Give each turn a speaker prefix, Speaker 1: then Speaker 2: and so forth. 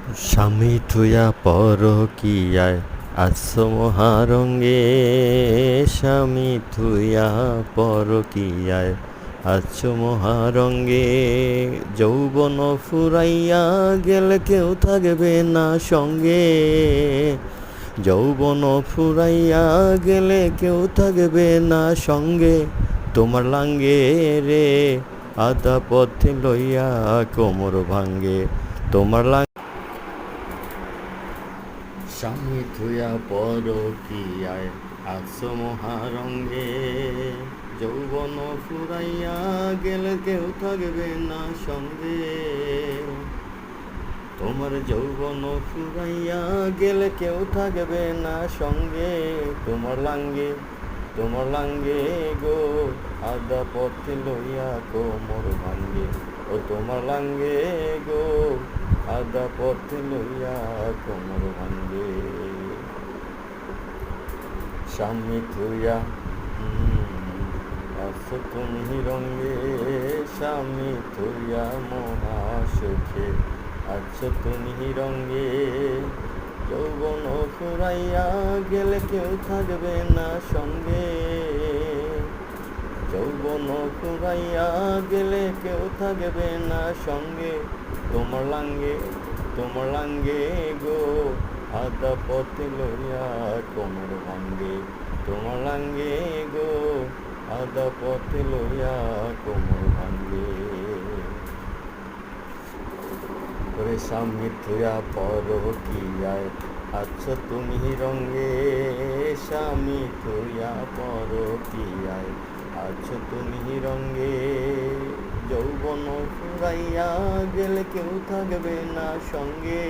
Speaker 1: স্বামী থুয়া পরকীয়ায় আছো মহারঙ্গে, স্বামী থুয়া পরকীয়ায় আছো মহারঙ্গে। যৌবন ফুরাইয়া গেলে কেউ থাকবে না সঙ্গে, যৌবন ফুরাইয়া গেলে কেউ থাকবে না সঙ্গে। তোমার লাঙ্গে রে আধা পথে লইয়া কোমর ভাঙ্গে, তোমার স্বামী থুয়া পরকীয়ায় আছো মহারঙ্গে। যৌবন ফুরাইয়া গেলে কেউ থাকবে না সঙ্গে, তোমার যৌবন ফুরাইয়া গেলে কেউ থাকবে না সঙ্গে। তোমার লাঙ্গে গো আধা পথে লইয়া কোমর ভাঙ্গে, ও তোমার লাঙ্গে গো আধা পথে লইয়া কোমর ভাঙ্গে। স্বামী থুয়া আছো তুমি রঙ্গে, স্বামী থুয়া মহাসুখে আছো তুমি রঙ্গে। যৌবন ফুরাইয়া গেলে কেউ থাকবে না সঙ্গে, যৌবন ফুরাইয়া গেলে কেউ থাকবে না সঙ্গে। তোমার লাঙ্গে গো আধা পথে লইয়া কোমর ভাঙ্গে, তোমার লাঙ্গে গো আধা পথে লইয়া কোমর ভাঙ্গে। ওরে স্বামী থুয়া পরকীয়ায় আছো তুমি রঙ্গে, স্বামী থুয়া পরকীয়ায় আছো তুমি রঙ্গে। যৌবন ফুরাইয়া গেলে কেউ থাকবে না সঙ্গে।